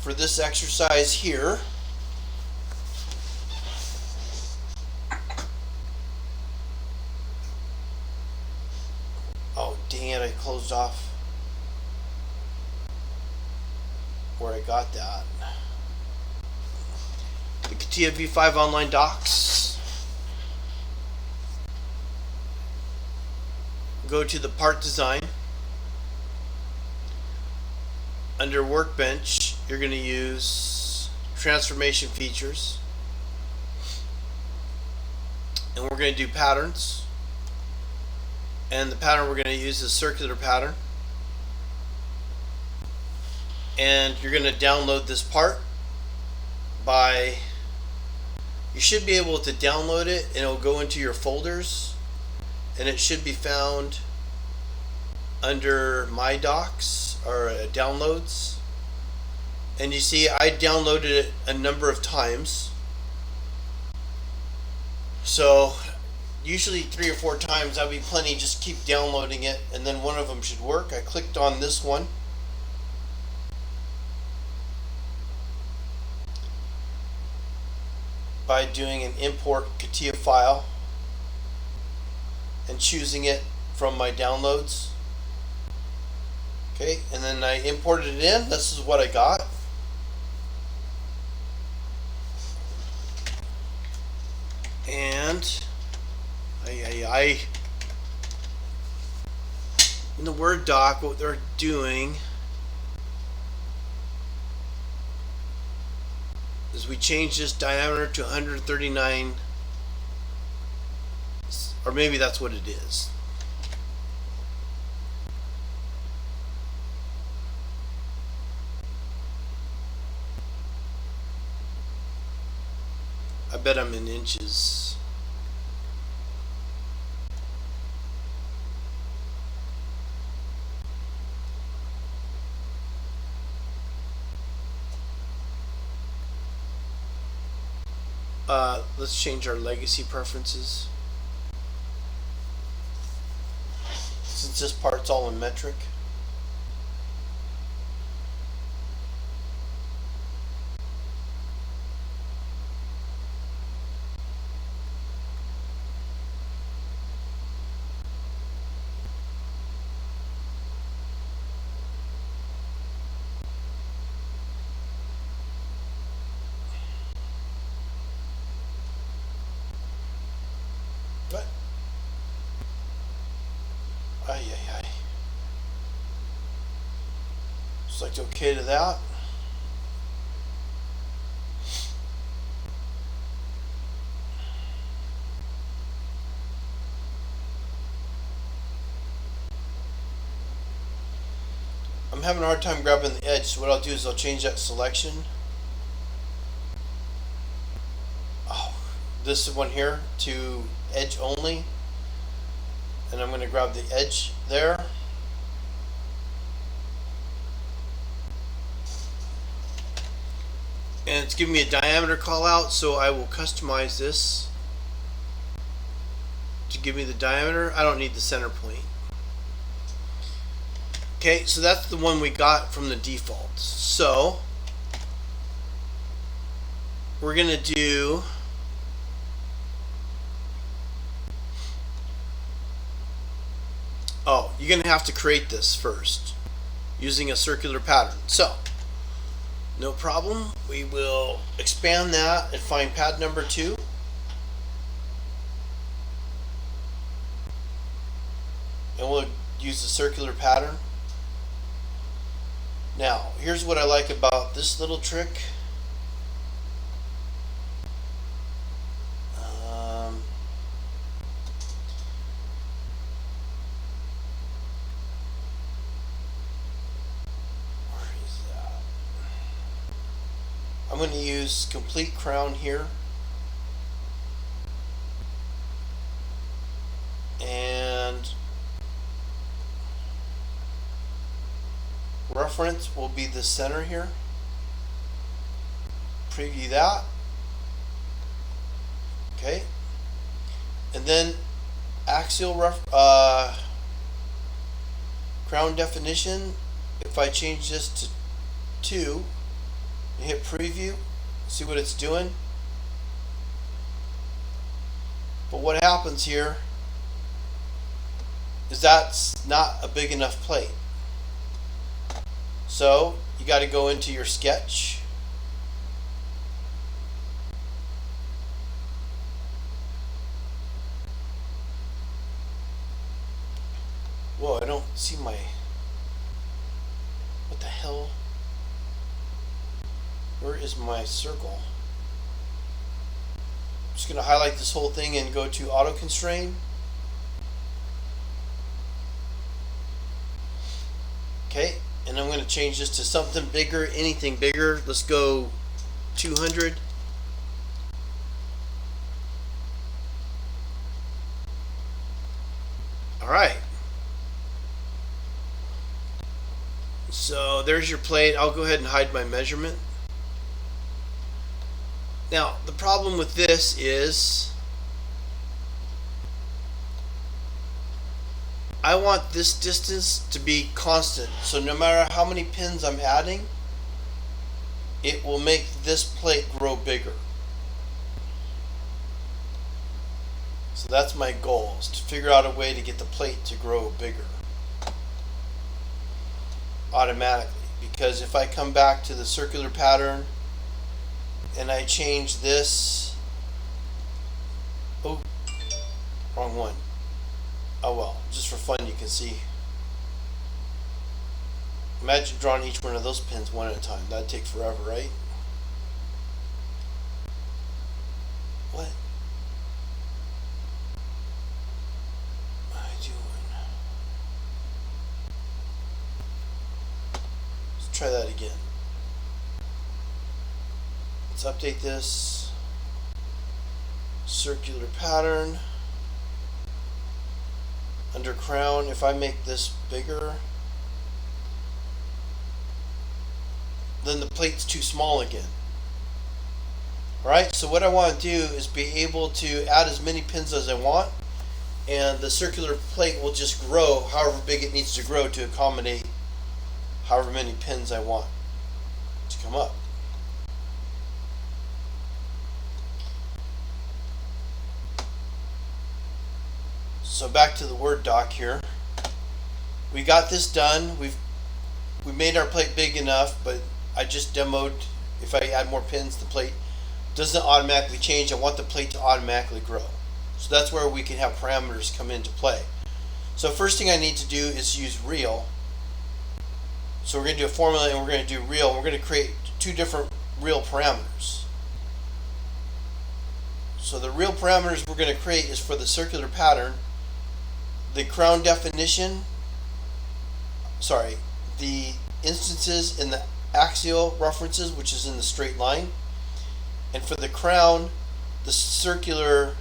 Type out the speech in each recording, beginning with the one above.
for this exercise here, oh dang it, I closed off where I got that. The CATIA V5 online docs. Go to the part design. Under workbench, you're going to use transformation features. And we're going to do patterns. And the pattern we're going to use is circular pattern. And you're going to download this part by, you should be able to download it and it'll go into your folders, and it should be found under My Docs or Downloads. And you see I downloaded it a number of times, so usually 3 or 4 times. That'll be plenty. Just keep downloading it and then one of them should work. I clicked on this one. By doing an import CATIA file and choosing it from my downloads. Okay, and then I imported it in. This is what I got. And in the Word doc, what they're doing is we change this diameter to 139, or maybe that's what it is. I bet I'm in inches. Let's change our legacy preferences. Since this part's all in metric. Select OK to that. I'm having a hard time grabbing the edge, so what I'll do is I'll change that selection. Oh, this one here to edge only, and I'm going to grab the edge there. And it's giving me a diameter call out, so I will customize this to give me the diameter. I don't need the center point. Okay, so that's the one we got from the default. So we're going to do you're going to have to create this first using a circular pattern. So no problem. We will expand that and find pad number 2. And we'll use the circular pattern. Now, here's what I like about this little trick. I'm going to use complete crown here, and reference will be the center here. Preview that. Okay, and then axial crown definition. If I change this to 2, You hit preview, see what it's doing. But what happens here is that's not a big enough plate. So you got to go into your sketch. Whoa, I don't see my... What the hell? Where is my circle? I'm just going to highlight this whole thing and go to auto constrain. Okay, and I'm going to change this to something bigger, anything bigger. Let's go 200. All right. So there's your plate. I'll go ahead and hide my measurement. Now, the problem with this is I want this distance to be constant. So no matter how many pins I'm adding, it will make this plate grow bigger. So that's my goal, is to figure out a way to get the plate to grow bigger automatically. Because if I come back to the circular pattern and I change this, oh, wrong one. Oh well, just for fun you can see. Imagine drawing each one of those pins one at a time. That'd take forever, right? What? What am I doing? Let's try that again. Let's update this. Circular pattern. Under crown, if I make this bigger, then the plate's too small again. Alright, so what I want to do is be able to add as many pins as I want, and the circular plate will just grow however big it needs to grow to accommodate however many pins I want to come up. So back to the Word doc here. We got this done. We made our plate big enough, but I just demoed if I add more pins, the plate doesn't automatically change. I want the plate to automatically grow. So that's where we can have parameters come into play. So first thing I need to do is use real. So we're going to do a formula and we're going to do real. We're going to create two different real parameters. So the real parameters we're going to create is for the circular pattern, the crown definition, the instances in the axial references, which is in the straight line, and for the crown, the circular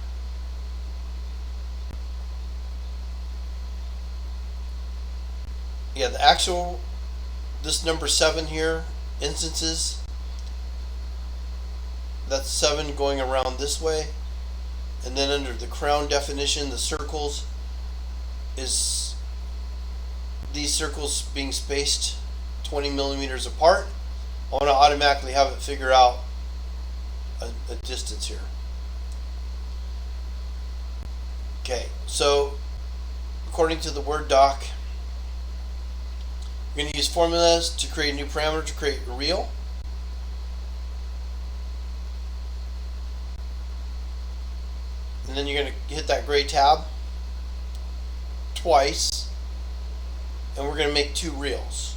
the actual, this number 7 here, instances, that's 7 going around this way, and then under the crown definition, the circles is these circles being spaced 20 millimeters apart. I want to automatically have it figure out a distance here. Okay, so according to the Word doc, we're going to use formulas to create a new parameter to create a real. And then you're going to hit that gray tab twice, and we're going to make two reels,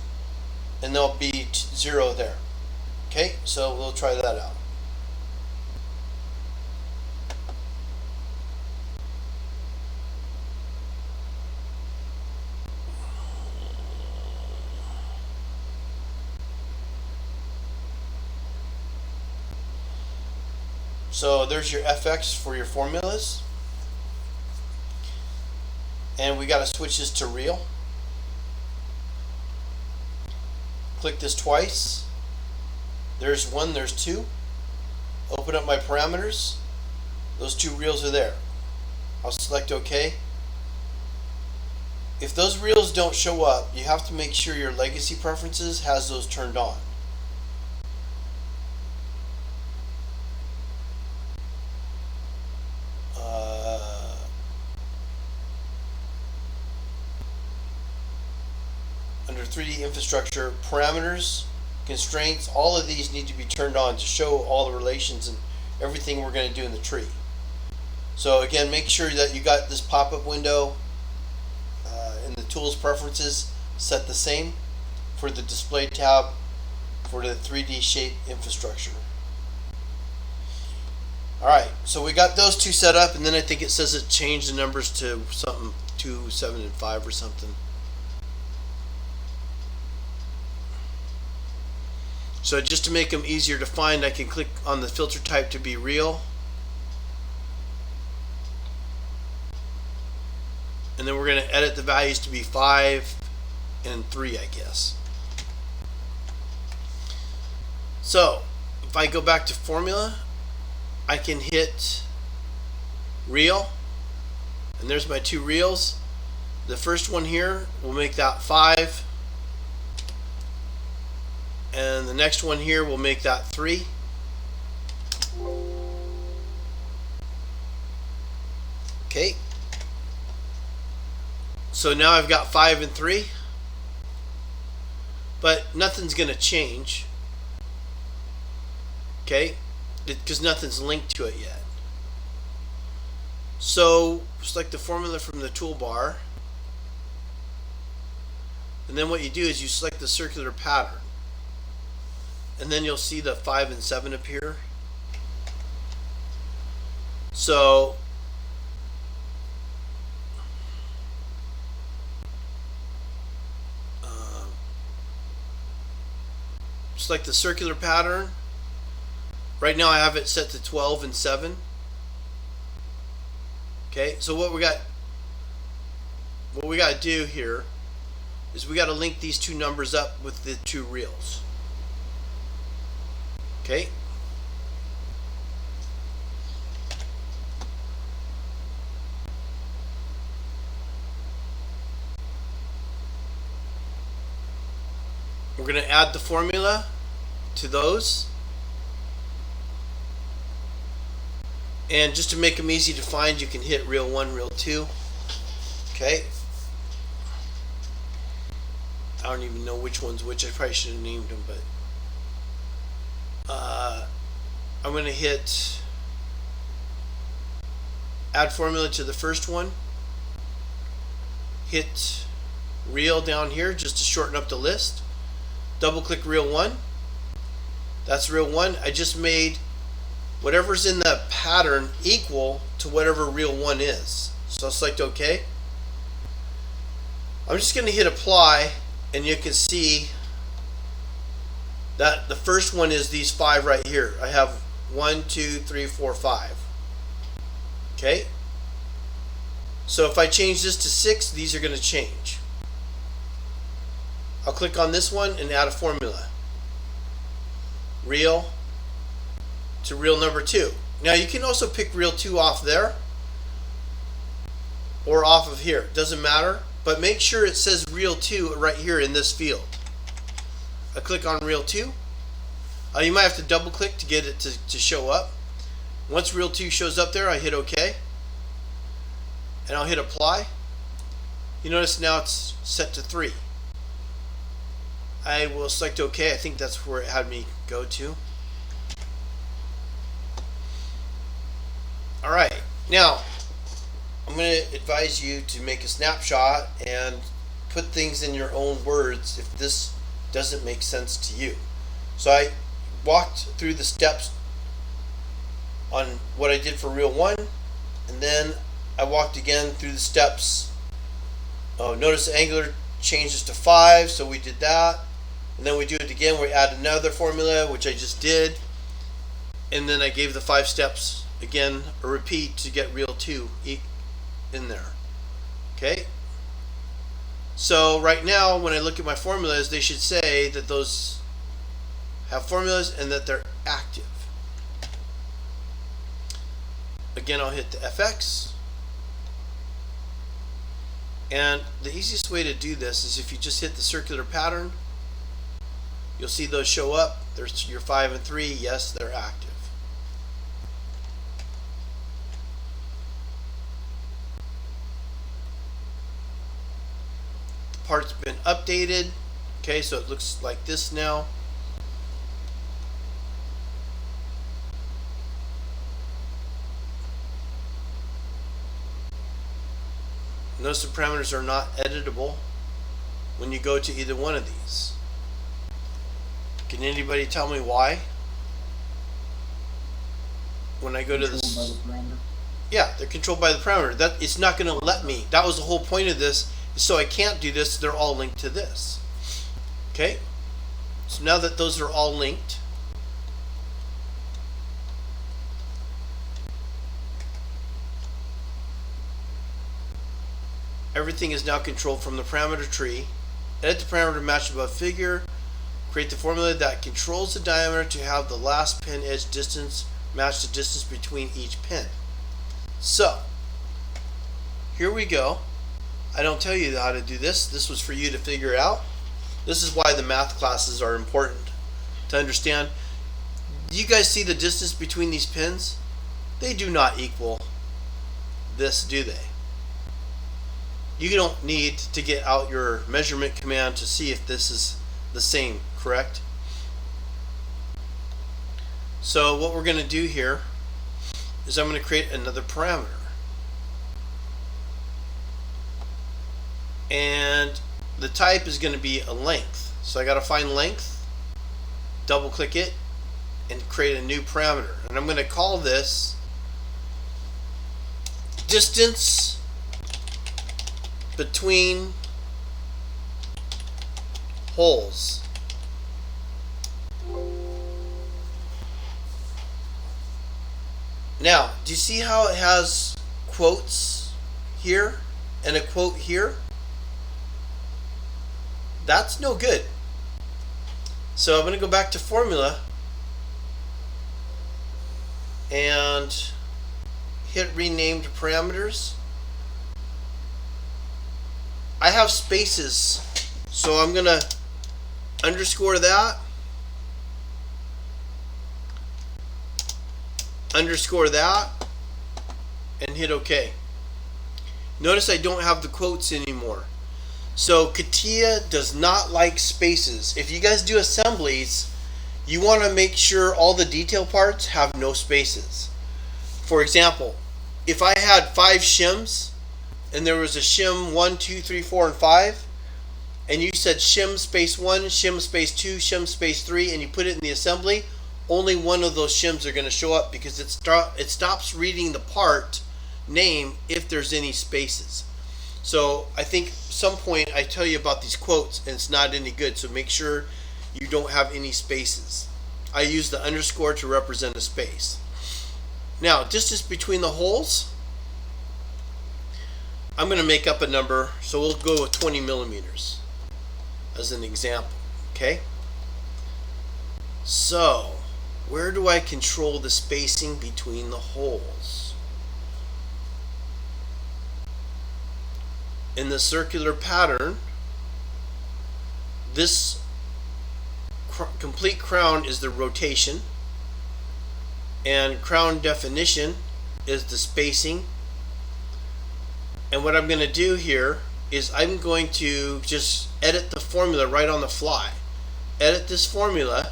and there'll be 0 there. Okay, so we'll try that out. So there's your FX for your formulas. And we got to switch this to real. Click this twice. There's 1, there's 2. Open up my parameters. Those 2 reels are there. I'll select OK. If those reels don't show up, you have to make sure your legacy preferences has those turned on. under 3D infrastructure, parameters, constraints, all of these need to be turned on to show all the relations and everything we're going to do in the tree. So again, make sure that you got this pop-up window in the tools preferences set the same for the display tab for the 3D shape infrastructure. Alright, so we got those two set up, and then I think it says it changed the numbers to something 2, 7, and 5 or something. So just to make them easier to find, I can click on the filter type to be real. And then we're going to edit the values to be 5 and 3, I guess. So if I go back to formula, I can hit real, and there's my two reals. The first one here will make that 5, and the next one here will make that 3. Okay, so now I've got 5 and 3, but nothing's going to change, okay, because nothing's linked to it yet. So select the formula from the toolbar, and then what you do is you select the circular pattern, and then you'll see the 5 and 7 appear. So select the circular pattern. Right now I have it set to 12 and 7. Okay, so what we got to do here is we got to link these two numbers up with the two reals. Okay. We're going to add the formula to those. And just to make them easy to find, you can hit reel 1, reel 2. Okay. I don't even know which one's which. I probably should have named them, but I'm going to hit add formula to the first one. Hit reel down here just to shorten up the list. Double click reel 1. That's reel 1. I just made whatever's in the pattern equal to whatever reel 1 is. So I'll select OK. I'm just going to hit apply, and you can see that the first one is these 5 right here. I have 1, 2, 3, 4, 5. Okay. So if I change this to 6, these are going to change. I'll click on this one and add a formula. Reel to reel number 2. Now you can also pick reel 2 off there or off of here. Doesn't matter, but make sure it says reel 2 right here in this field. I click on reel 2. You might have to double click to get it to show up. Once reel 2 shows up there, I hit OK, and I'll hit apply. You notice now it's set to 3. I will select OK. I think that's where it had me go to. Alright, now I'm going to advise you to make a snapshot and put things in your own words if this doesn't make sense to you. So I walked through the steps on what I did for reel 1, and then I walked again through the steps. Oh, notice the angular changes to 5, so we did that. And then we do it again, we add another formula, which I just did. And then I gave the 5 steps again, a repeat to get reel 2 in there. Okay? So right now, when I look at my formulas, they should say that those have formulas and that they're active. Again, I'll hit the FX. And the easiest way to do this is if you just hit the circular pattern, you'll see those show up. There's your 5 and 3. Yes, they're active. The part's been updated. Okay, so it looks like this now. Notice the parameters are not editable when you go to either one of these. Can anybody tell me why? When I go to this, yeah, they're controlled by the parameter. That it's not going to let me. That was the whole point of this. So I can't do this. They're all linked to this. Okay. So now that those are all linked, everything is now controlled from the parameter tree. Edit the parameter match above figure. Create the formula that controls the diameter to have the last pin edge distance match the distance between each pin. So, here we go. I don't tell you how to do this. This was for you to figure out. This is why the math classes are important to understand. Do you guys see the distance between these pins? They do not equal this, do they? You don't need to get out your measurement command to see if this is the same, correct? So what we're going to do here is I'm going to create another parameter. And the type is going to be a length. So I got to find length, double click it, and create a new parameter. And I'm going to call this distance between holes. Now, do you see how it has quotes here and a quote here? That's no good. So I'm going to go back to formula and hit renamed parameters. I have spaces, so I'm going to underscore that, underscore that, and hit OK. Notice I don't have the quotes anymore. So CATIA does not like spaces. If you guys do assemblies, you want to make sure all the detail parts have no spaces. For example, if I had 5 shims and there was a shim 1, 2, 3, 4, and 5, and you said shim space 1, shim space 2, shim space 3, and you put it in the assembly, only one of those shims are going to show up because it stops reading the part name if there's any spaces. So I think some point I tell you about these quotes and it's not any good, so make sure you don't have any spaces. I use the underscore to represent a space. Now, distance between the holes, I'm going to make up a number, so we'll go with 20 millimeters as an example. Okay, so where do I control the spacing between the holes? In the circular pattern, this complete crown is the rotation, and crown definition is the spacing. And what I'm going to do here is I'm going to just edit the formula right on the fly. Edit this formula,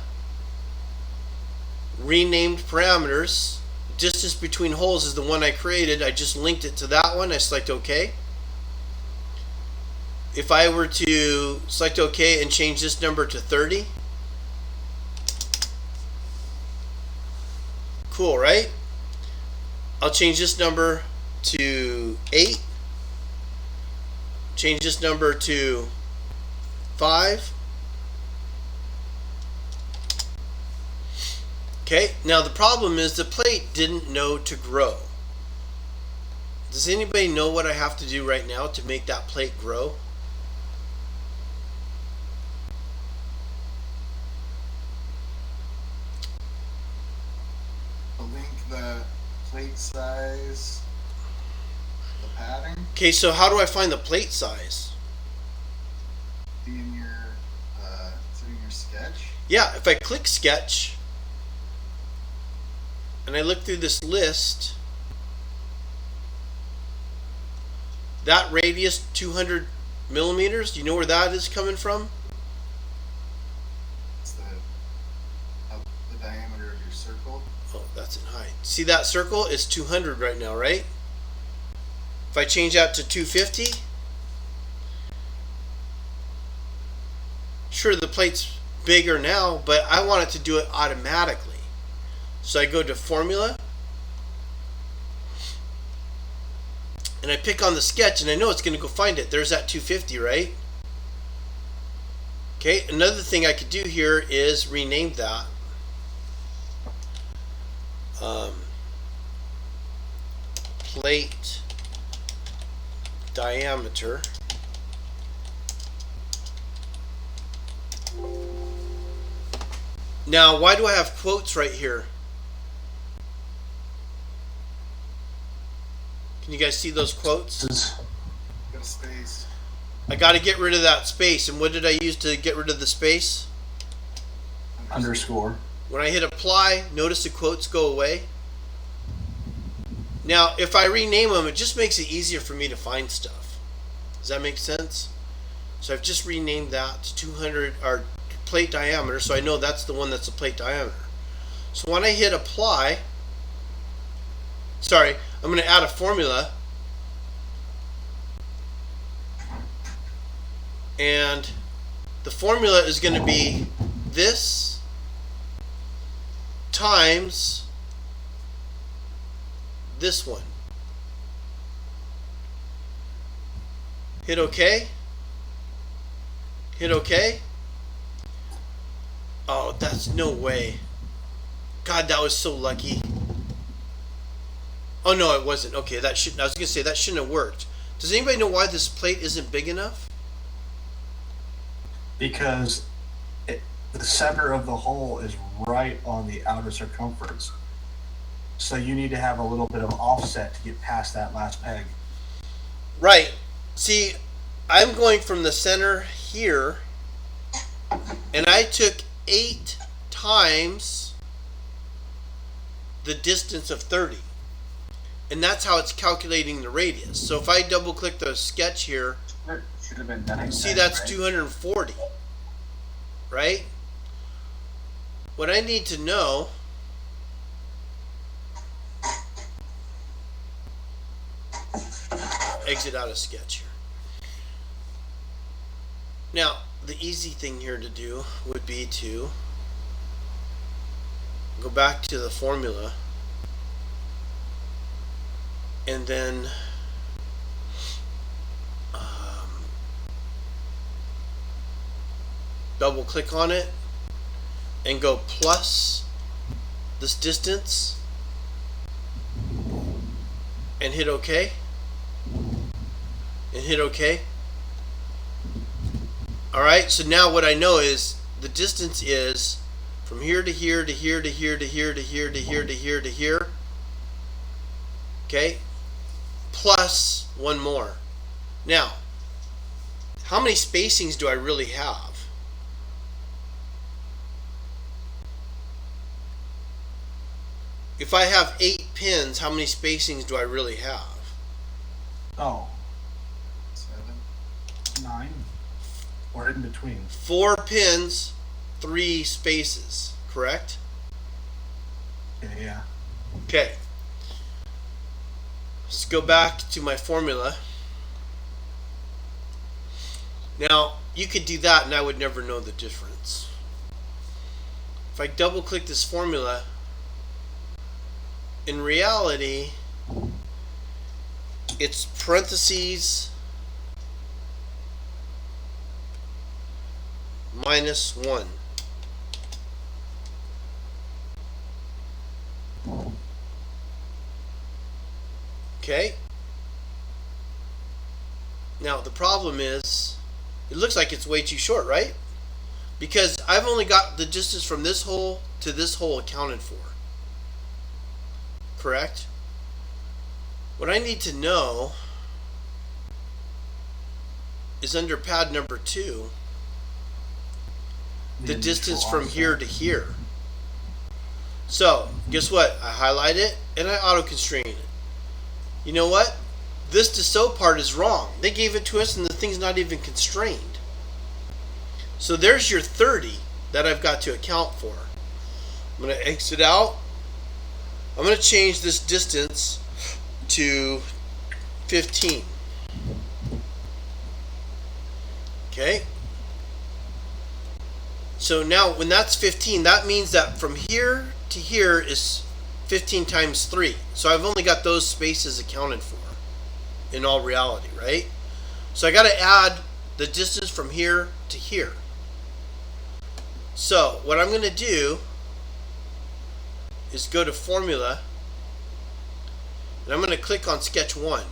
renamed parameters, distance between holes is the one I created. I just linked it to that one. I select OK. If I were to select OK and change this number to 30, cool, right? I'll change this number to 8, change this number to 5. Okay, now the problem is the plate didn't know to grow. Does anybody know what I have to do right now to make that plate grow? The plate size, the padding. Okay, so how do I find the plate size? Is it in your sketch? Yeah, if I click sketch and I look through this list, that radius 200 millimeters, do you know where that is coming from? that's in height. See that circle is 200 right now, right? If I change that to 250, sure, the plate's bigger now, but I want it to do it automatically. So I go to Formula, and I pick on the sketch, and I know it's going to go find it. There's that 250, right? Okay, another thing I could do here is rename that. Plate diameter. Now, why do I have quotes right here? Can you guys see those quotes? Got a space. I got to get rid of that space. And what did I use to get rid of the space? Underscore. When I hit apply, notice the quotes go away. Now, if I rename them, it just makes it easier for me to find stuff. Does that make sense? So I've just renamed that to 200 or plate diameter, so I know that's the one that's the plate diameter. So when I hit apply, sorry, I'm going to add a formula, and the formula is going to be this times this one. Hit OK. Hit OK. Oh, that's no way. God, that was so lucky. Oh no, it wasn't. Okay, that shouldn't. I was gonna say that shouldn't have worked. Does anybody know why this plate isn't big enough? Because the center of the hole is right on the outer circumference. So you need to have a little bit of offset to get past that last peg. Right. See, I'm going from the center here, and I took 8 times the distance of 30. And that's how it's calculating the radius. So if I double click the sketch here, Should have been 9. see that's 240, right? What I need to know exit out of sketch here. Now, the easy thing here to do would be to go back to the formula and then double click on it and go plus this distance and hit OK and hit OK. Alright, so now what I know is the distance is from here to here to here to here to here to here to here to here to here, okay, plus one more. Now, how many spacings do I really have? If I have 8 pins, how many spacings do I really have? Oh, 7. 9. Or in between. 4 pins, 3 spaces, correct? Yeah. Okay. Let's go back to my formula. Now, you could do that and I would never know the difference. If I double click this formula, in reality, it's parentheses minus 1. Okay. Now the problem is, it looks like it's way too short, right? Because I've only got the distance from this hole to this hole accounted for. Correct? What I need to know is under pad number 2, the distance from here to here. So, guess what? I highlight it and I auto constrain it. You know what? This to so part is wrong. They gave it to us and the thing's not even constrained. So there's your 30 that I've got to account for. I'm going to exit out. I'm going to change this distance to 15. Okay. So now when that's 15, that means that from here to here is 15 times 3. So I've only got those spaces accounted for in all reality, right? So I got to add the distance from here to here. So what I'm going to do is go to Formula, and I'm going to click on Sketch 1.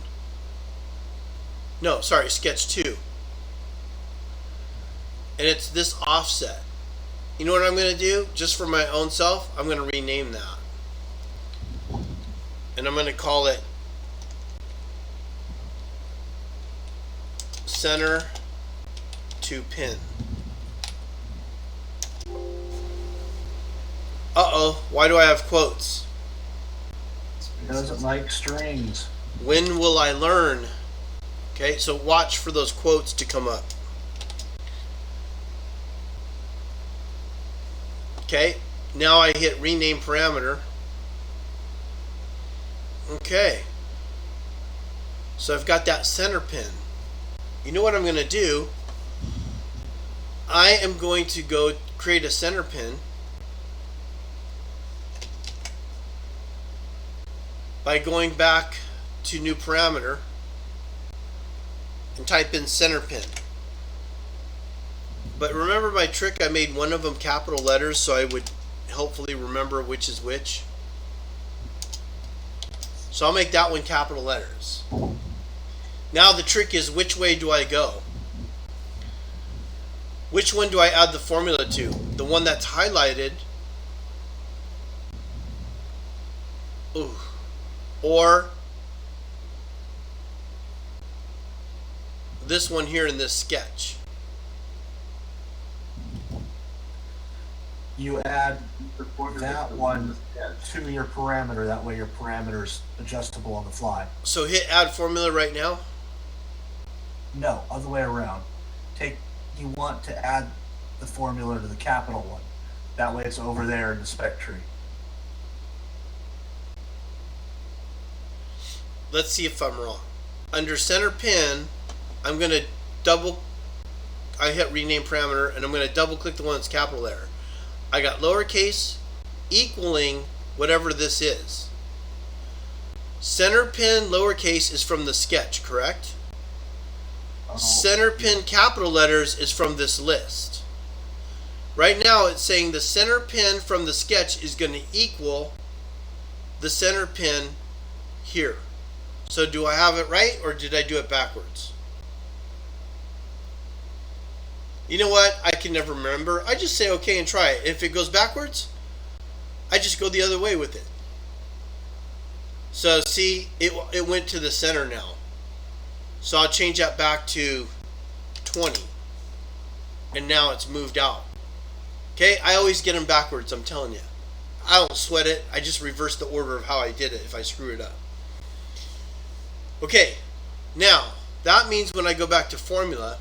No, sorry, Sketch 2. And it's this offset. You know what I'm going to do? Just for my own self, I'm going to rename that. And I'm going to call it Center to Pin. Uh-oh, why do I have quotes? It doesn't like strings. When will I learn? Okay, so watch for those quotes to come up. Okay, now I hit rename parameter. Okay, so I've got that center pin. You know what I'm going to do? I am going to go create a center pin by going back to new parameter and type in center pin. But remember my trick? I made one of them capital letters so I would hopefully remember which is which. So I'll make that one capital letters. Now the trick is, which way do I go? Which one do I add the formula to? The one that's highlighted, or this one here in this sketch? You add that one to your parameter. That way your parameter's adjustable on the fly. So hit add formula right now. No, other way around. You want to add the formula to the capital one. That way it's over there in the spec tree. Let's see if I'm wrong. Under center pin, I'm going to I hit rename parameter, and I'm going to double click the one that's capital letter. I got lowercase equaling whatever this is. Center pin lowercase is from the sketch, correct? Center pin capital letters is from this list. Right now it's saying the center pin from the sketch is going to equal the center pin here. So do I have it right, or did I do it backwards? You know what? I can never remember. I just say okay and try it. If it goes backwards, I just go the other way with it. So see, it went to the center now. So I'll change that back to 20. And now it's moved out. Okay, I always get them backwards, I'm telling you. I don't sweat it. I just reverse the order of how I did it if I screw it up. Okay, now that means when I go back to formula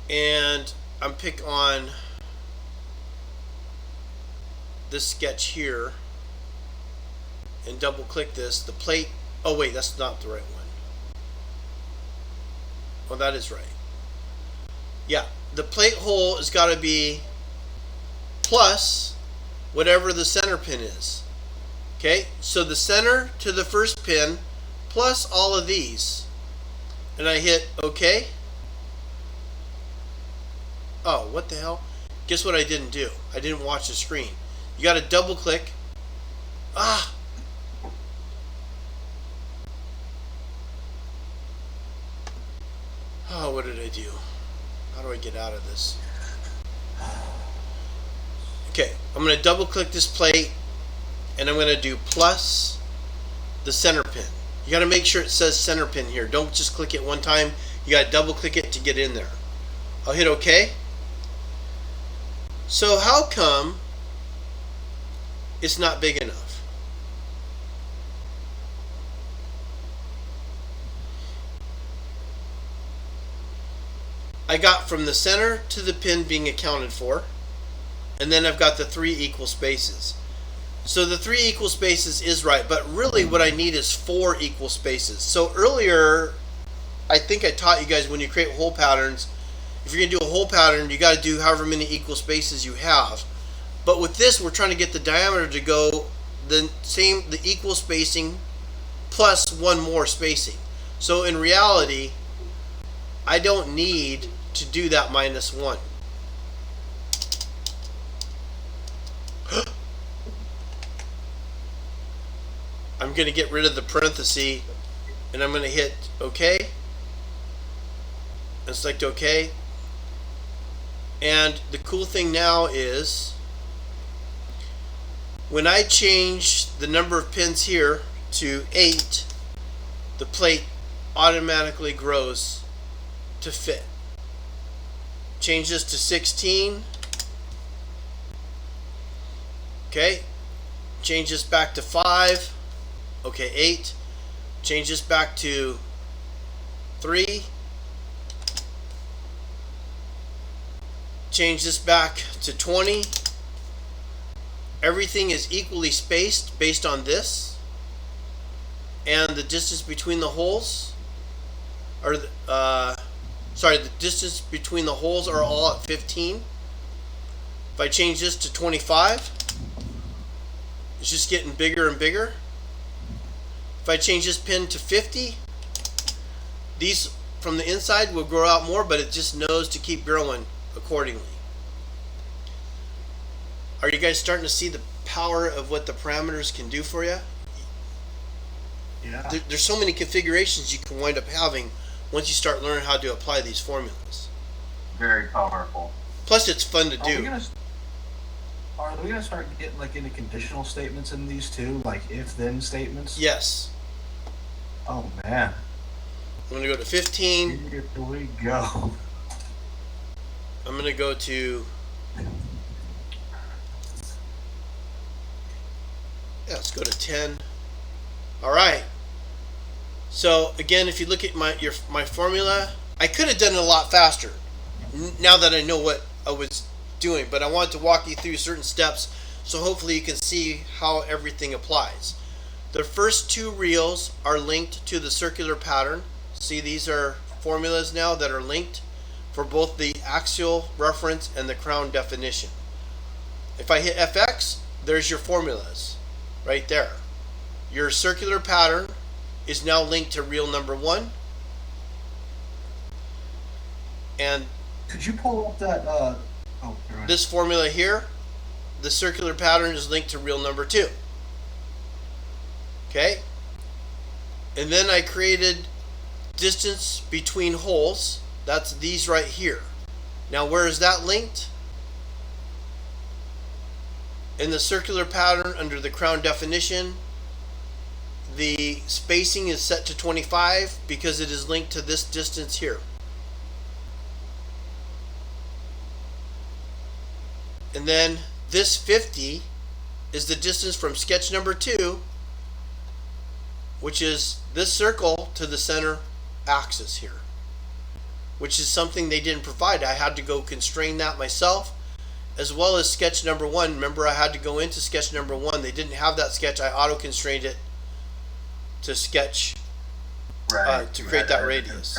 and I'm pick on this sketch here and double click this, the plate, oh wait, that's not the right one. Oh, that is right. Yeah, the plate hole has got to be plus whatever the center pin is. Okay, so the center to the first pin plus all of these. And I hit OK. Oh, what the hell? Guess what I didn't do? I didn't watch the screen. You got to double click. Ah! Oh, what did I do? How do I get out of this? Okay, I'm going to double click this plate and I'm going to do plus the center pin. You got to make sure it says center pin here. Don't just click it one time. You got to double click it to get in there. I'll hit OK. So how come it's not big enough? I got from the center to the pin being accounted for. and then I've got the 3 equal spaces. So the 3 equal spaces is right, but really what I need is 4 equal spaces. So earlier, I think I taught you guys when you create hole patterns, if you're going to do a hole pattern, you got to do however many equal spaces you have. But with this, we're trying to get the diameter to go the equal spacing plus 1 more spacing. So in reality, I don't need to do that minus 1. I'm going to get rid of the parenthesis, and I'm going to hit OK and select OK. And the cool thing now is when I change the number of pins here to 8, the plate automatically grows to fit. Change this to 16. Okay. Change this back to 5. Okay, 8. Change this back to 3. Change this back to 20. Everything is equally spaced based on this. And the distance between the holes, or the distance between the holes are all at 15. If I change this to 25, it's just getting bigger and bigger. If I change this pin to 50, these from the inside will grow out more, but it just knows to keep growing accordingly. Are you guys starting to see the power of what the parameters can do for you? Yeah. There's so many configurations you can wind up having once you start learning how to apply these formulas. Very powerful. Plus, it's fun to do. Are we gonna start getting like into conditional statements in these too, like if-then statements? Yes. Oh man. I'm gonna go to 15. Here we go. I'm gonna go to, let's go to 10. All right. So again, if you look at my formula, I could have done it a lot faster now that I know what I was doing, but I wanted to walk you through certain steps so hopefully you can see how everything applies. The first 2 reels are linked to the circular pattern. See, these are formulas now that are linked for both the axial reference and the crown definition. If I hit FX, there's your formulas right there. Your circular pattern is now linked to reel number 1. And could you pull up that this formula here, the circular pattern is linked to reel number 2. Okay? And then I created distance between holes. That's these right here. Now where is that linked? In the circular pattern under the crown definition, the spacing is set to 25 because it is linked to this distance here. And then this 50 is the distance from sketch number 2, which is this circle to the center axis here, which is something they didn't provide. I had to go constrain that myself, as well as sketch number 1. Remember, I had to go into sketch number 1. They didn't have that sketch. I auto constrained it to sketch, to create that radius,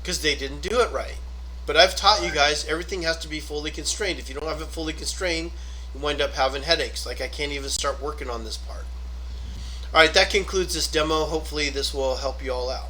because they didn't do it right. But I've taught you guys everything has to be fully constrained. If you don't have it fully constrained, you wind up having headaches. Like I can't even start working on this part. All right, that concludes this demo. Hopefully this will help you all out.